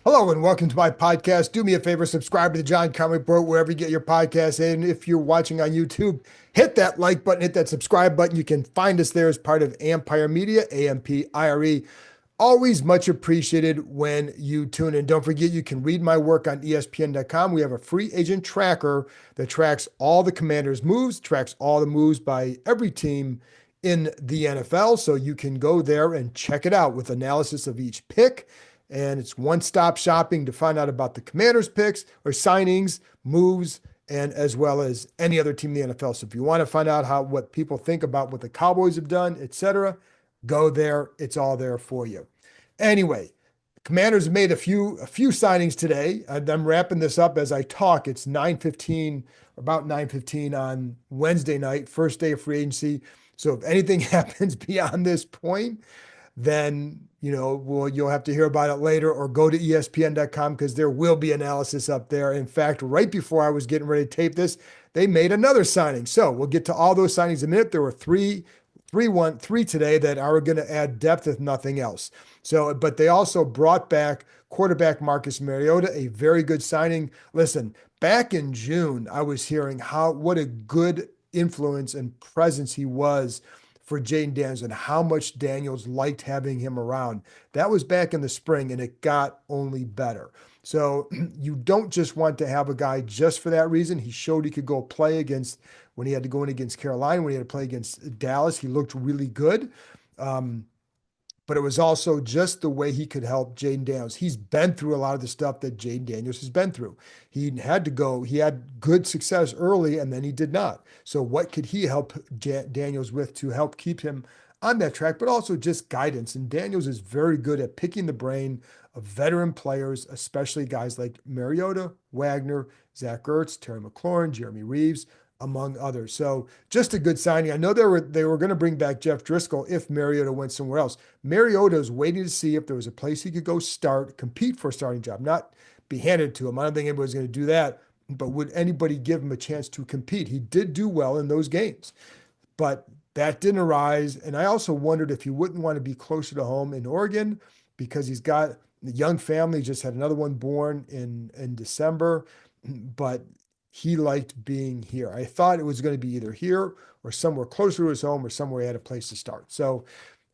Hello and welcome to my podcast. Do me a favor, subscribe to the John Keim Report wherever you get your podcasts. And if you're watching on YouTube, hit that like button, hit that subscribe button. You can find us there as part of Ampire Media, Ampire. Always much appreciated when you tune in. Don't forget, you can read my work on ESPN.com. We have a free agent tracker that tracks all the Commanders' moves, tracks all the moves by every team in the NFL. So you can go there and check it out with analysis of each pick, and it's one-stop shopping to find out about the Commanders picks or signings, moves, and as well as any other team in the NFL. So if you want to find out what people think about what the Cowboys have done, etc., go there. It's all there for you. Anyway, Commanders have made a few signings today. I'm wrapping this up as I talk. It's 9:15, about 9:15 on Wednesday night, first day of free agency. So if anything happens beyond this point, then you'll have to hear about it later or go to ESPN.com because there will be analysis up there. In fact, right before I was getting ready to tape this, they made another signing. So we'll get to all those signings in a minute. There were three today that are going to add depth if nothing else. So, but they also brought back quarterback Marcus Mariota, a very good signing. Listen, back in June, I was hearing what a good influence and presence he was for Jaden Daniels and how much Daniels liked having him around. That was back in the spring, and it got only better. So you don't just want to have a guy just for that reason. He showed he could go play against when he had to go in against Carolina, when he had to play against Dallas. He looked really good. Um, but it was also just the way he could help Jaden Daniels. He's been through a lot of the stuff that Jaden Daniels has been through. He had good success early and then he did not. So, what could he help Daniels with to help keep him on that track, but also just guidance? And Daniels is very good at picking the brain of veteran players, especially guys like Mariota, Wagner, Zach Ertz, Terry McLaurin, Jeremy Reeves, among others. So just a good signing. I know they were going to bring back Jeff Driscoll if Mariota went somewhere else. Mariota is waiting to see if there was a place he could go compete for a starting job, not be handed to him. I don't think anybody's going to do that, but would anybody give him a chance to compete? He did do well in those games, but that didn't arise. And I also wondered if he wouldn't want to be closer to home in Oregon because he's got a young family, just had another one born in December, but he liked being here. I thought it was going to be either here or somewhere closer to his home or somewhere he had a place to start. So,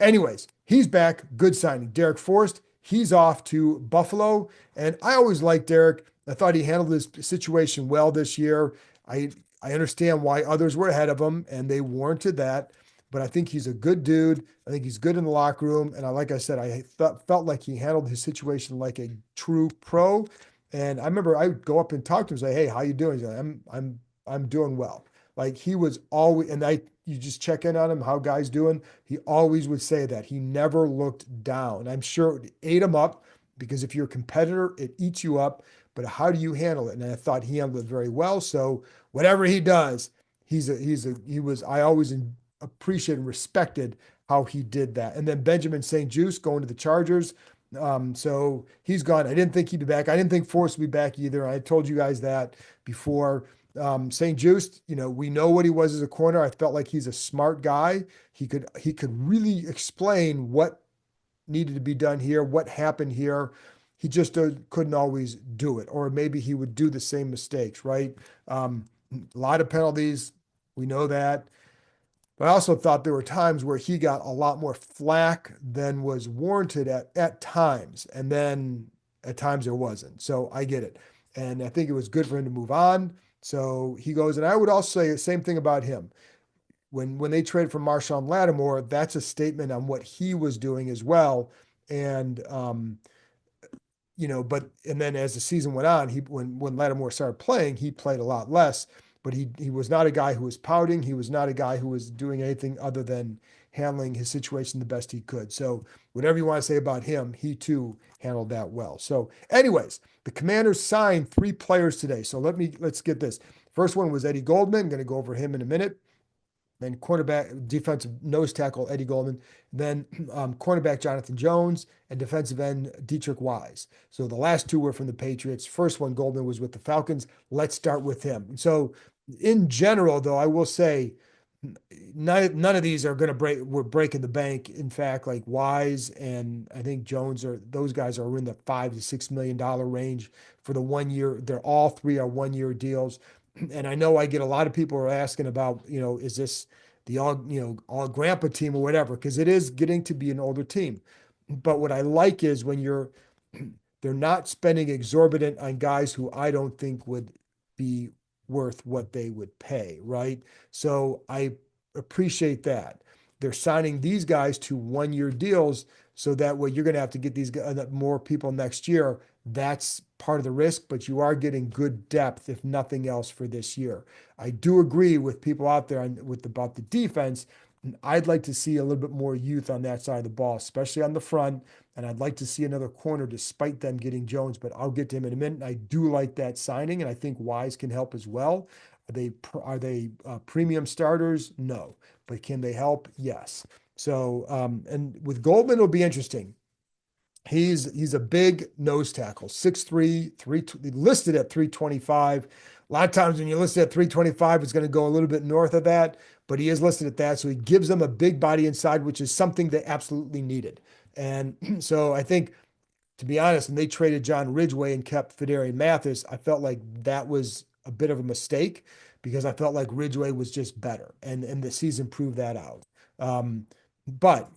anyways, he's back. Good signing. Derek Forrest, he's off to Buffalo. And I always liked Derek. I thought he handled his situation well this year. I understand why others were ahead of him, and they warranted that. But I think he's a good dude. I think he's good in the locker room. And like I said, I felt like he handled his situation like a true pro. And I remember I would go up and talk to him and say, "Hey, how you doing?" He's like, I'm doing well. Like he was always, and you just check in on him, how guys doing. He always would say that. He never looked down. I'm sure it ate him up because if you're a competitor, it eats you up. But how do you handle it? And I thought he handled it very well. So whatever he does, I always appreciated and respected how he did that. And then Benjamin St. Juste going to the Chargers. So he's gone. I didn't think he'd be back. I didn't think Forrest would be back either. I told you guys that before. St. Juste, we know what he was as a corner. I felt like he's a smart guy. He could really explain what needed to be done here, what happened here. He just couldn't always do it, or maybe he would do the same mistakes, right? A lot of penalties. We know that. But I also thought there were times where he got a lot more flack than was warranted at times. And then at times there wasn't. So I get it. And I think it was good for him to move on. So he goes, and I would also say the same thing about him. When they traded for Marshawn Lattimore, that's a statement on what he was doing as well. And but and then as the season went on, when Lattimore started playing, he played a lot less. But he was not a guy who was pouting. He was not a guy who was doing anything other than handling his situation the best he could. So whatever you want to say about him, he too handled that well. So, anyways, the Commanders signed 3 players today. So let's get this. First one was Eddie Goldman. I'm going to go over him in a minute. Then cornerback, defensive nose tackle Eddie Goldman, then cornerback Jonathan Jones, and defensive end Dietrich Wise. So the last 2 were from the Patriots. First one, Goldman, was with the Falcons. Let's start with him. So in general, though, I will say none of these are going to break. We're breaking the bank. In fact, like Wise and I think Jones are those guys are in the $5 to $6 million range for the 1 year. They're all three are 1 year deals, and I know I get a lot of people are asking about is this the all grandpa team or whatever because it is getting to be an older team. But what I like is when they're not spending exorbitant on guys who I don't think would be worth what they would pay, right? So I appreciate that. They're signing these guys to 1 year deals so that way you're going to have to get these more people next year. That's part of the risk, but you are getting good depth, if nothing else, for this year. I do agree with people out there about the defense. I'd like to see a little bit more youth on that side of the ball, especially on the front. And I'd like to see another corner despite them getting Jones, but I'll get to him in a minute. I do like that signing, and I think Wise can help as well. Are they premium starters? No, but can they help? Yes. So and with Goldman, it'll be interesting. He's a big nose tackle, 6'3", listed at 325. A lot of times when you list at 325, it's going to go a little bit north of that, but he is listed at that. So he gives them a big body inside, which is something they absolutely needed. And so I think, to be honest, when they traded John Ridgeway and kept Fedarian Mathis, I felt like that was a bit of a mistake because I felt like Ridgeway was just better, and the season proved that out. Um, but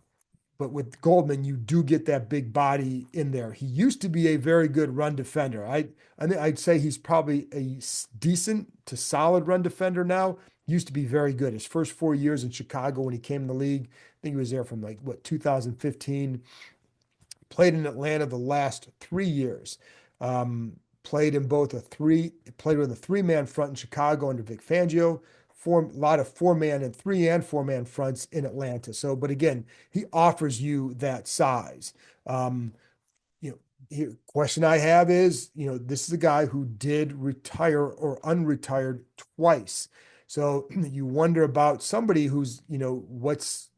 but with Goldman, you do get that big body in there. He used to be a very good run defender. I'd say he's probably a decent to solid run defender now. He used to be very good. His first 4 years in Chicago when he came in the league, I think he was there from like what 2015. Played in Atlanta the last 3 years. Played in both a three, played with a three-man front in Chicago under Vic Fangio. A lot of four-man and 3 and 4-man fronts in Atlanta. So, but again, he offers you that size. Um, Question I have is, this is a guy who did retire or unretired twice. So you wonder about somebody who's, what's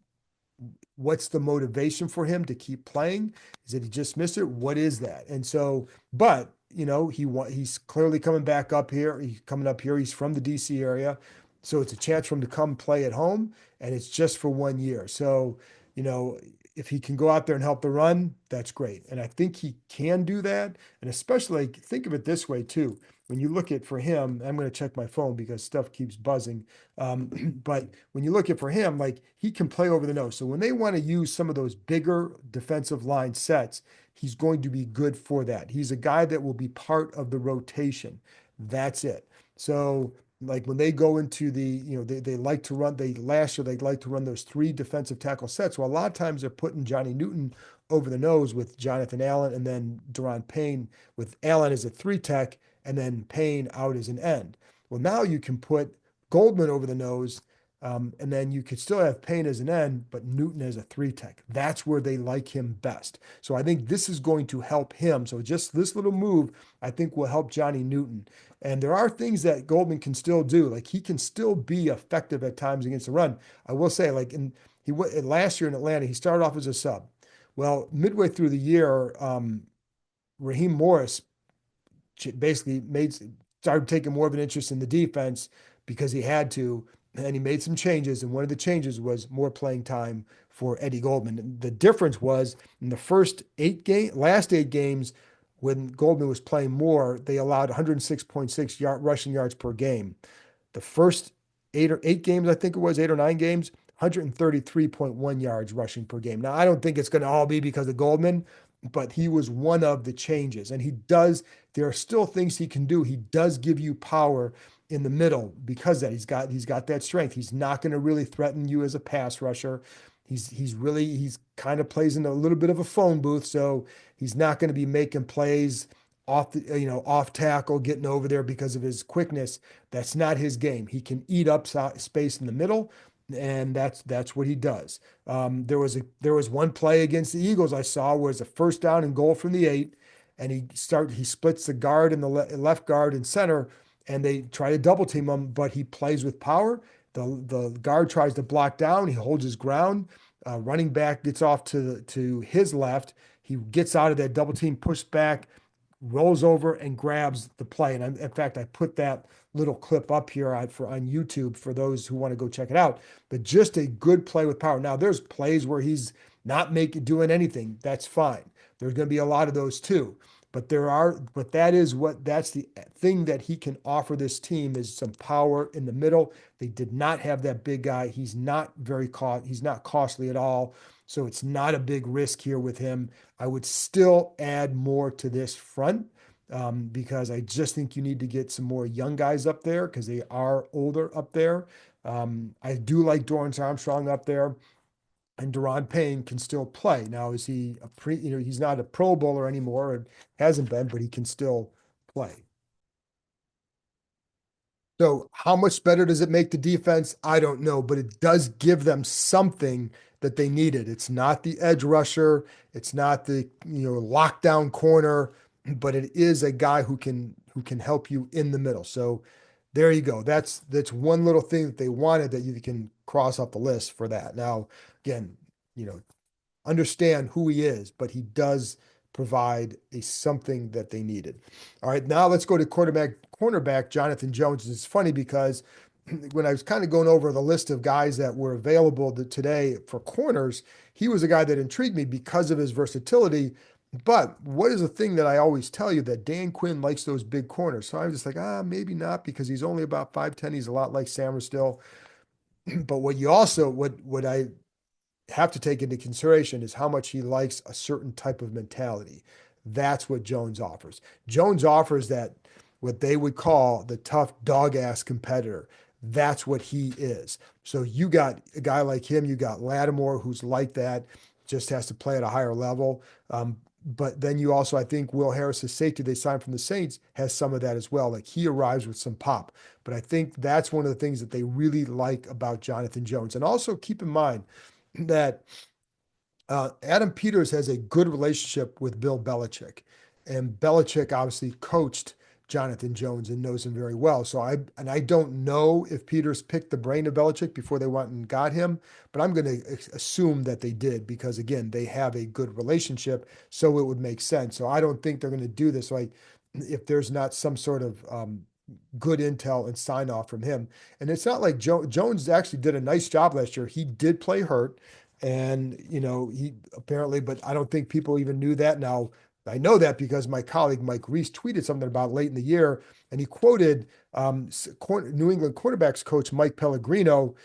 the motivation for him to keep playing? Is it he just missed it? What is that? And so, but he's clearly coming back up here. He's coming up here. He's from the DC area. So it's a chance for him to come play at home, and it's just for 1 year. So, you know, if he can go out there and help the run, that's great. And I think he can do that. And especially like, think of it this way too. When you look at for him, I'm going to check my phone because stuff keeps buzzing. But when you look at for him, like he can play over the nose. So when they want to use some of those bigger defensive line sets, he's going to be good for that. He's a guy that will be part of the rotation. That's it. So like when they go into they like to run, last year they like to run those three defensive tackle sets. Well, a lot of times they're putting Johnny Newton over the nose with Jonathan Allen and then Daron Payne with Allen as a three tech and then Payne out as an end. Well, now you can put Goldman over the nose, and then you could still have Payne as an end, but Newton as a three tech. That's where they like him best. So I think this is going to help him. So just this little move, I think, will help Johnny Newton. And there are things that Goldman can still do. Like he can still be effective at times against the run. I will say, like last year in Atlanta, he started off as a sub. Well, midway through the year, Raheem Morris basically started taking more of an interest in the defense because he had to, and he made some changes. And one of the changes was more playing time for Eddie Goldman. And the difference was in the last 8 games, when Goldman was playing more, they allowed 106.6 rushing yards per game. The first 8 games, I think it was 8 or 9 games, 133.1 yards rushing per game. Now, I don't think it's going to all be because of Goldman, but he was one of the changes. And there are still things he can do. He does give you power in the middle because that he's got that strength. He's not going to really threaten you as a pass rusher. He's kind of plays in a little bit of a phone booth, so he's not going to be making plays off tackle, getting over there because of his quickness. That's not his game. He can eat up space in the middle, and that's what he does. There was one play against the Eagles I saw where it's a first down and goal from the 8, and he splits the guard and the left guard and center, and they try to double team him, but he plays with power. The guard tries to block down. He holds his ground. Running back gets off to his left. He gets out of that double team, pushed back, rolls over and grabs the play. And in fact, I put that little clip up here on YouTube for those who want to go check it out. But just a good play with power. Now, there's plays where he's not making doing anything. That's fine. There's going to be a lot of those too. But that's the thing that he can offer this team is some power in the middle. They did not have that big guy. He's not costly at all. So it's not a big risk here with him. I would still add more to this front because I just think you need to get some more young guys up there because they are older up there. I do like Dorrance Armstrong up there, and Deron Payne can still play. Now, is he he's not a Pro Bowler anymore, and hasn't been, but he can still play. So, how much better does it make the defense? I don't know, but it does give them something that they needed. It's not the edge rusher, it's not the lockdown corner, but it is a guy who can help you in the middle. So, there you go. That's one little thing that they wanted that you can cross off the list for that. Now, again, you know, understand who he is, but he does provide a something that they needed. All right, now let's go to cornerback Jonathan Jones. It's funny because when I was kind of going over the list of guys that were available today for corners, he was a guy that intrigued me because of his versatility. But what is the thing that I always tell you that Dan Quinn likes those big corners? So I'm just like, maybe not because he's only about 5'10". He's a lot like Sammer still. But what I have to take into consideration is how much he likes a certain type of mentality. That's what Jones offers. Jones offers that what they would call the tough dog ass competitor. That's what he is. So you got a guy like him, you got Lattimore who's like that, just has to play at a higher level. But then you also, I think, Will Harris, the safety they signed from the Saints, has some of that as well. Like he arrives with some pop. But I think that's one of the things that they really like about Jonathan Jones. And also keep in mind, that Adam Peters has a good relationship with Bill Belichick, and Belichick obviously coached Jonathan Jones and knows him very well. I don't know if Peters picked the brain of Belichick before they went and got him, but I'm going to assume that they did because again they have a good relationship, so it would make sense. So I don't think they're going to do this like if there's not some sort of good intel and sign off from him. And it's not like Jones actually did a nice job last year. He did play hurt, and he apparently, but I don't think people even knew that. Now I know that because my colleague Mike Reese tweeted something about late in the year, and he quoted New England quarterbacks coach Mike Pellegrino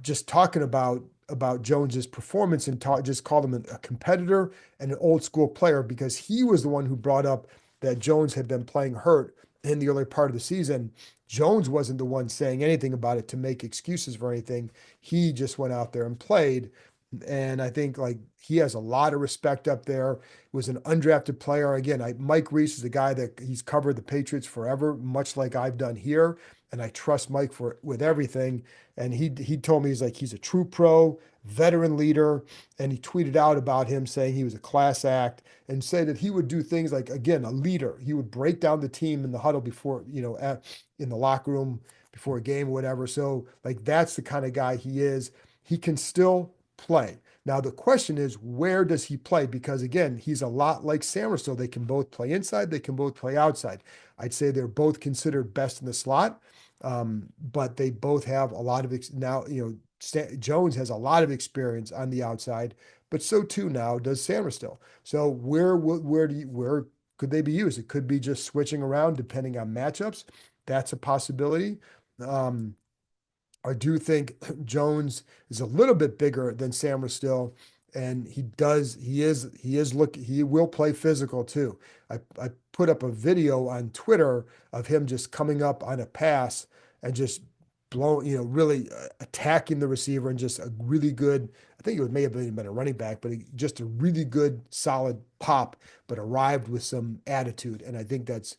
just talking about Jones's performance and just called him a competitor and an old school player because he was the one who brought up that Jones had been playing hurt in the early part of the season. Jones wasn't the one saying anything about it to make excuses for anything. He just went out there and played. And I think like he has a lot of respect up there. Was an undrafted player. Again, Mike Reese is a guy that he's covered the Patriots forever, much like I've done here. And I trust Mike with everything. And he told me he's a true pro, veteran leader. And he tweeted out about him saying he was a class act and said that he would do things like, again, a leader. He would break down the team in the huddle before, in the locker room before a game or whatever. So like that's the kind of guy he is. He can still play. Now the question is, where does he play? Because again, he's a lot like Samuel. They can both play inside, they can both play outside. I'd say they're both considered best in the slot, but they both have a lot of now. Jones has a lot of experience on the outside, but so too now does Samuel. So where could they be used? It could be just switching around depending on matchups. That's a possibility. Um, I do think Jones is a little bit bigger than Sam still, and he will play physical too. I put up a video on Twitter of him just coming up on a pass and just really attacking the receiver and just a really good, I think it may have been a running back, but just a really good solid pop, but arrived with some attitude. And I think that's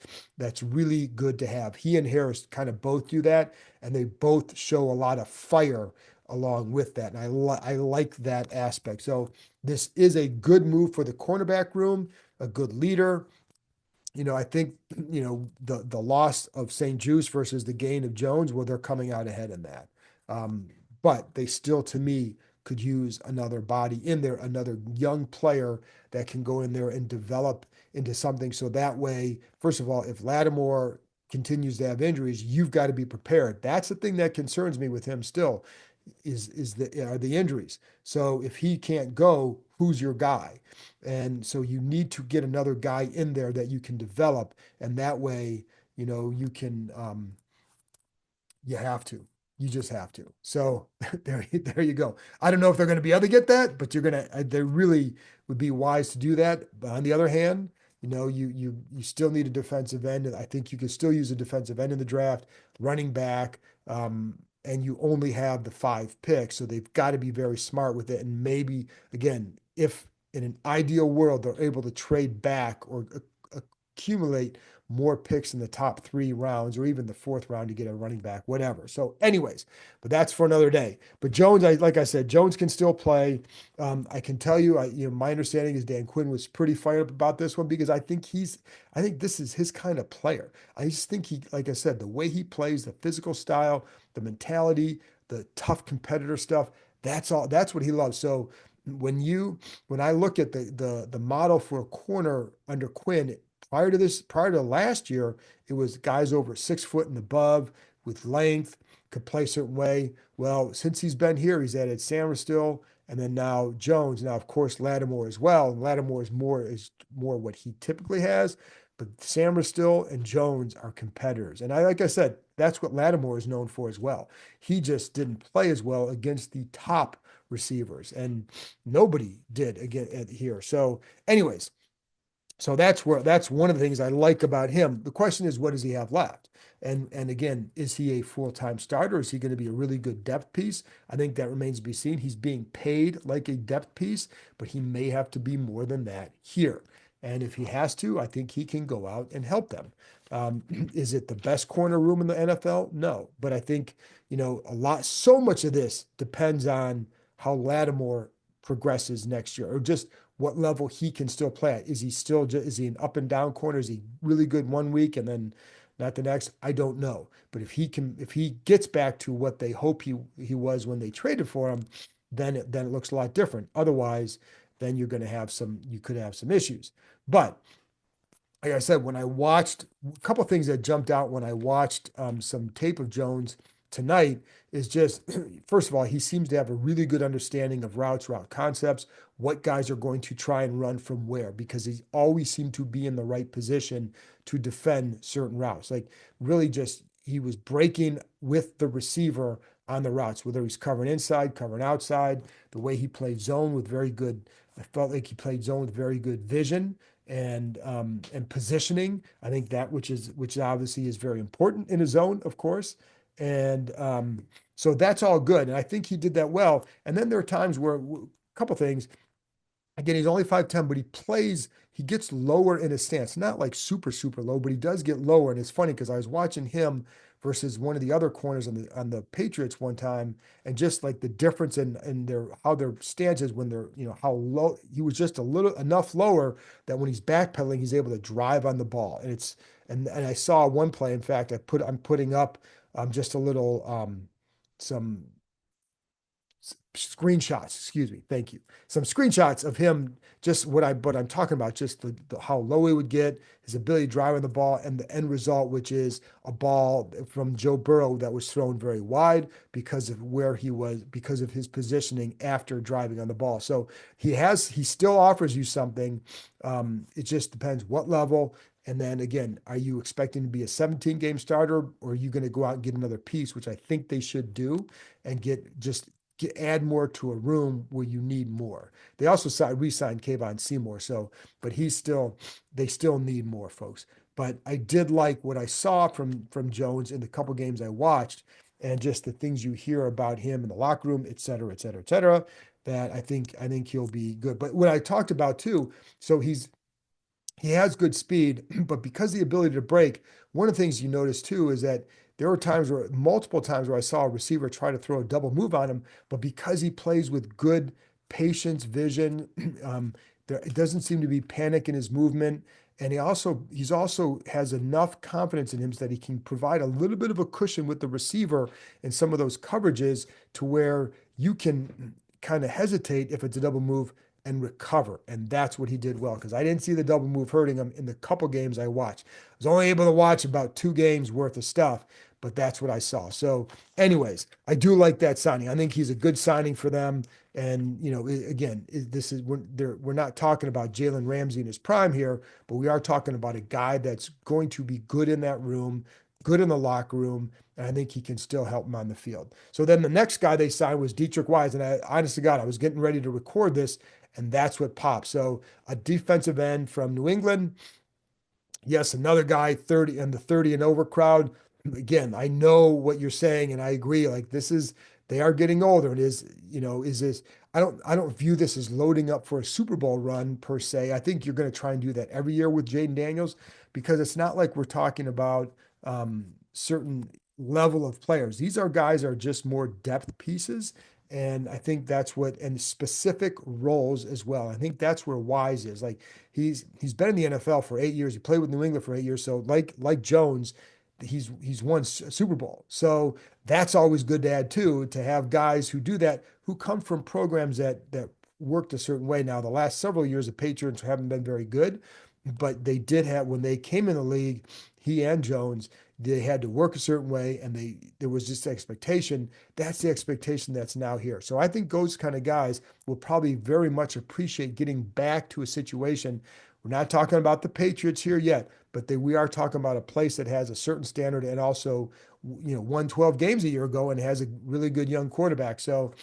really good to have. He and Harris kind of both do that, and they both show a lot of fire along with that. And I like that aspect. So this is a good move for the cornerback room, a good leader. I think, the loss of St. Juice versus the gain of Jones, well, they're coming out ahead in that. But they still, to me, could use another body in there, another young player that can go in there and develop into something. So that way, first of all, if Lattimore continues to have injuries, you've got to be prepared. That's the thing that concerns me with him still is the are the injuries. So if he can't go, who's your guy? And so you need to get another guy in there that you can develop, and that way, you can you have to. You just have to. So there you go. I don't know if they're going to be able to get that, but they really would be wise to do that. But on the other hand, you still need a defensive end. And I think you could still use a defensive end in the draft, running back, and you only have the 5 picks. So they've got to be very smart with it. And maybe, again, if in an ideal world, they're able to trade back or accumulate more picks in the top 3 rounds or even the 4th round to get a running back, whatever. So, anyways, but that's for another day. But Jones, like I said, Jones can still play. I can tell you, my understanding is Dan Quinn was pretty fired up about this one because I think this is his kind of player. I just think like I said, the way he plays, the physical style, the mentality, the tough competitor stuff, that's all. That's what he loves. So when I look at the model for a corner under Quinn, prior to last year, it was guys over 6 foot and above with length, could play a certain way. Well, since he's been here, he's added Samerstill and then now Jones. Now, of course, Lattimore as well. And Lattimore is more what he typically has, but Samerstill and Jones are competitors. And like I said, that's what Lattimore is known for as well. He just didn't play as well against the top receivers, and nobody did again here. So, anyways, so that's one of the things I like about him. The question is, what does he have left? And again, is he a full-time starter? Is he going to be a really good depth piece? I think that remains to be seen. He's being paid like a depth piece, but he may have to be more than that here. And if he has to, I think he can go out and help them. Is it the best corner room in the NFL? No, but I think so much of this depends on how Lattimore progresses next year, or just what level he can still play at. Is he an up and down corner? Is he really good one week and then not the next? I don't know. But if he gets back to what they hope he was when they traded for him, then it looks a lot different. Otherwise, then you could have some issues. But like I said, when I watched a couple of things that jumped out when I watched some tape of Jones tonight is just, first of all, he seems to have a really good understanding of routes, route concepts, what guys are going to try and run from where, because he always seemed to be in the right position to defend certain routes. Like really just, he was breaking with the receiver on the routes, whether he's covering inside, covering outside, the way he played zone with very good, I felt like he played zone with very good vision and positioning. I think which obviously is very important in a zone, of course. And so that's all good. And I think he did that well. And then there are times where a couple things. Again, he's only 5'10", but he gets lower in his stance. Not like super, super low, but he does get lower. And it's funny because I was watching him versus one of the other corners on the Patriots one time, and just like the difference in how their stance is when they're, how low he was, just a little enough lower that when he's backpedaling, he's able to drive on the ball. And I saw one play, in fact, I'm putting up just a little some screenshots, excuse me, thank you. Some screenshots of him, just what I'm talking about, just how low he would get, his ability to drive on the ball, and the end result, which is a ball from Joe Burrow that was thrown very wide because of where he was, because of his positioning after driving on the ball. So he still offers you something. It just depends what level. And then again, are you expecting to be a 17-game starter, or are you going to go out and get another piece, which I think they should do, and add more to a room where you need more. They also re-signed Kayvon Seymour, but they still need more, folks. But I did like what I saw from Jones in the couple games I watched, and just the things you hear about him in the locker room, et cetera, et cetera, et cetera, that I think he'll be good. But what I talked about too, so he has good speed, but because of the ability to break, one of the things you notice too is that there were multiple times where I saw a receiver try to throw a double move on him, but because he plays with good patience, vision, it doesn't seem to be panic in his movement. And he's also has enough confidence in him so that he can provide a little bit of a cushion with the receiver in some of those coverages to where you can kind of hesitate if it's a double move and recover. And that's what he did well because I didn't see the double move hurting him in the couple games I watched. I was only able to watch about 2 games worth of stuff, but that's what I saw. So, anyways, I do like that signing. I think he's a good signing for them. And again, this is we're not talking about Jalen Ramsey in his prime here, but we are talking about a guy that's going to be good in that room, good in the locker room, and I think he can still help him on the field. So then the next guy they signed was Dietrich Wise, and I, honest to God, I was getting ready to record this, and that's what popped. So a defensive end from New England. Yes, another guy 30 and the 30 and over crowd. Again, I know what you're saying, and I agree. Like this is they are getting older. It is, is this I don't view this as loading up for a Super Bowl run per se. I think you're going to try and do that every year with Jaden Daniels because it's not like we're talking about certain level of players. These are guys are just more depth pieces. And I think that's what, and specific roles as well. I think that's where Wise is. Like he's been in the NFL for 8 years. He played with New England for 8 years. So like Jones, he's won a Super Bowl. So that's always good to add too, to have guys who do that, who come from programs that worked a certain way. Now, the last several years, the Patriots haven't been very good, but they did have when they came in the league, he and Jones, they had to work a certain way, and there was just expectation. That's the expectation that's now here. So I think those kind of guys will probably very much appreciate getting back to a situation. We're not talking about the Patriots here yet, but we are talking about a place that has a certain standard and also, won 12 games a year ago and has a really good young quarterback. So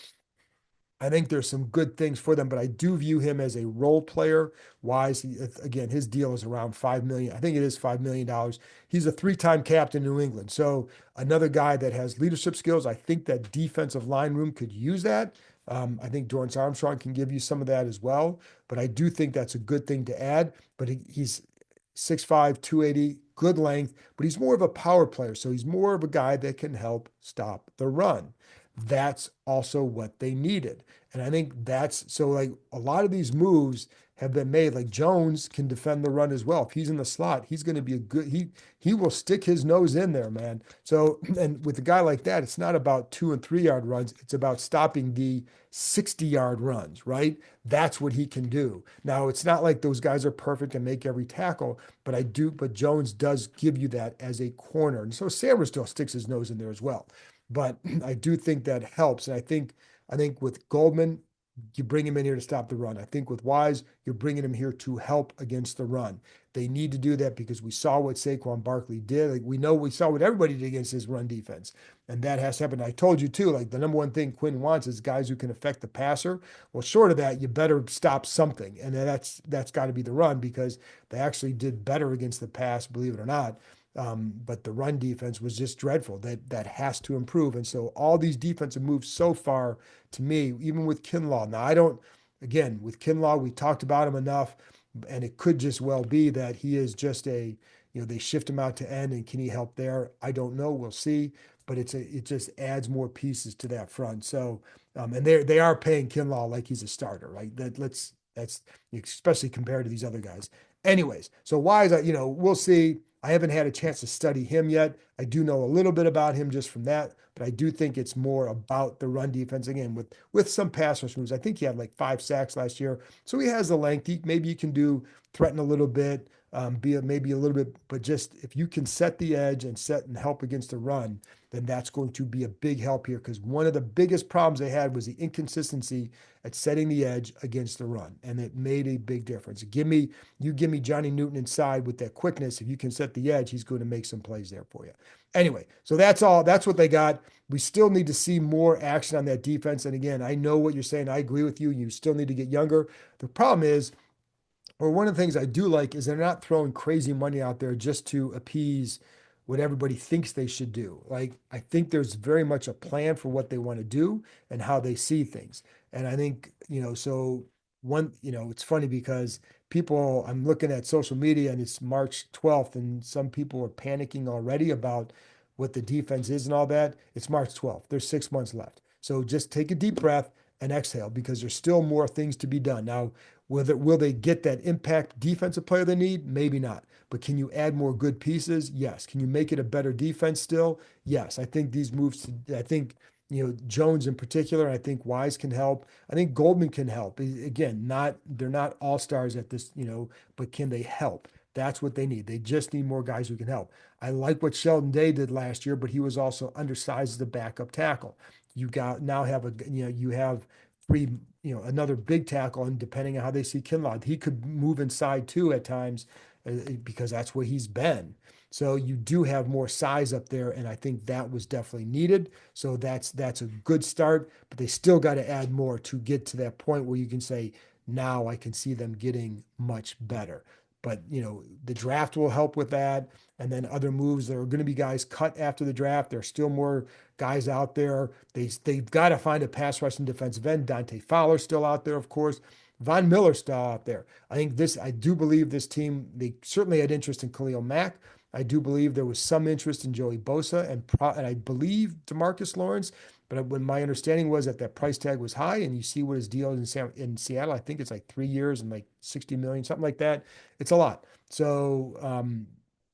I think there's some good things for them, but I do view him as a role player. Wise, again, his deal is around 5 million. I think it is $5 million. He's a three-time captain in New England, so another guy that has leadership skills. I think that defensive line room could use that. I think Dorrance Armstrong can give you some of that as well, but I do think that's a good thing to add. But he's 6'5", 280, good length, but he's more of a power player, so he's more of a guy that can help stop the run. That's also what they needed. And I think that's so like a lot of these moves have been made. Like Jones can defend the run as well. If he's in the slot, he's going to be a good he will stick his nose in there, man. So and with a guy like that, it's not about 2 and 3 yard runs. It's about stopping the 60-yard runs, right? That's what he can do. Now it's not like those guys are perfect and make every tackle, but Jones does give you that as a corner. And so Sanders still sticks his nose in there as well. But I do think that helps. And I think with Goldman, you bring him in here to stop the run. I think with Wise, you're bringing him here to help against the run. They need to do that because we saw what Saquon Barkley did. Like we saw what everybody did against his run defense. And that has to happen. I told you too, like the number one thing Quinn wants is guys who can affect the passer. Well, short of that, you better stop something. And that's got to be the run because they actually did better against the pass, believe it or not. But the run defense was just dreadful. That has to improve. And so all these defensive moves so far, to me, even with Kinlaw. Now I don't. Again, with Kinlaw, we talked about him enough, and it could just well be that he is just they shift him out to end, and can he help there? I don't know. We'll see. But it just adds more pieces to that front. So, and they are paying Kinlaw like he's a starter, right? That's especially compared to these other guys. Anyways, so Wise, we'll see. I haven't had a chance to study him yet. I do know a little bit about him just from that, but I do think it's more about the run defense again with some pass rush moves. I think he had like 5 sacks last year, so he has the length. Maybe you can threaten a little bit, maybe a little bit, but just if you can set the edge and set and help against the run, then that's going to be a big help here because one of the biggest problems they had was the inconsistency at setting the edge against the run, and it made a big difference. You give me Johnny Newton inside with that quickness. If you can set the edge, he's going to make some plays there for you. Anyway, so that's all. That's what they got. We still need to see more action on that defense. And again, I know what you're saying. I agree with you. You still need to get younger. The problem is, or one of the things I do like is they're not throwing crazy money out there just to appease what everybody thinks they should do. Like, I think there's very much a plan for what they want to do and how they see things. And I think, so it's funny because I'm looking at social media and it's March 12th and some people are panicking already about what the defense is and all that. It's March 12th. There's 6 months left. So just take a deep breath and exhale because there's still more things to be done. Now, will they get that impact defensive player they need? Maybe not. But can you add more good pieces? Yes. Can you make it a better defense still? Yes. I think these moves, I think Jones in particular. I think Wise can help. I think Goldman can help. Again, they're not all stars at this, but can they help? That's what they need. They just need more guys who can help. I like what Sheldon Day did last year, but he was also undersized as a backup tackle. You got now have you have three, another big tackle, and depending on how they see Kinlaw, he could move inside too at times because that's where he's been. So you do have more size up there, and I think that was definitely needed. So that's a good start, but they still got to add more to get to that point where you can say, now I can see them getting much better. But the draft will help with that. And then other moves, there are going to be guys cut after the draft. There's still more guys out there. They've got to find a pass rushing defensive end. Dante Fowler's still out there, of course. Von Miller's still out there. I do believe this team, they certainly had interest in Khalil Mack. I do believe there was some interest in Joey Bosa and I believe DeMarcus Lawrence. But when my understanding was that price tag was high, and you see what his deal is in Seattle, I think it's like 3 years and like 60 million, something like that. It's a lot. So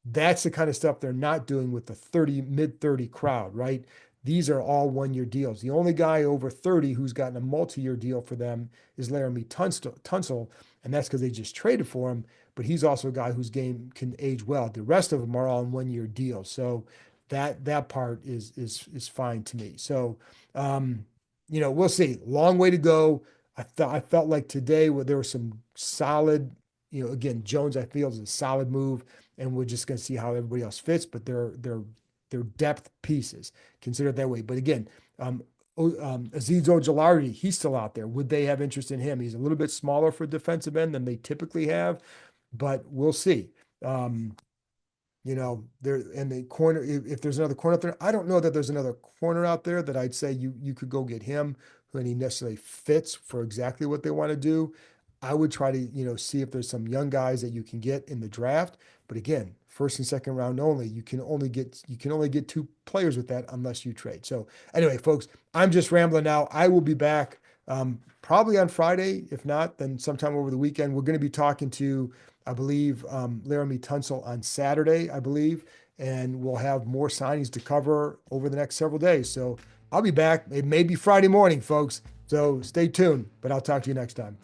that's the kind of stuff they're not doing with the mid 30 crowd, right? These are all 1 year deals. The only guy over 30 who's gotten a multi-year deal for them is Laramie Tunsil, and that's because they just traded for him. But he's also a guy whose game can age well. The rest of them are all in 1 year deals. So that part is fine to me. So we'll see. Long way to go. I felt like today where there was some solid, again, Jones I feel is a solid move, and we're just going to see how everybody else fits. But they're depth pieces. Consider it that way. But again, Azeez Ojulari, he's still out there. Would they have interest in him? He's a little bit smaller for defensive end than they typically have, but we'll see. There and the corner, if there's another corner out there, I don't know that there's another corner out there that I'd say you could go get him when he necessarily fits for exactly what they want to do. I would try to, see if there's some young guys that you can get in the draft. But again, first and second round only. You can only get two players with that unless you trade. So anyway, folks, I'm just rambling now. I will be back probably on Friday. If not, then sometime over the weekend. We're going to be talking to, I believe, Laramie Tunsil on Saturday, I believe, and we'll have more signings to cover over the next several days. So I'll be back. It may be Friday morning, folks. So stay tuned, but I'll talk to you next time.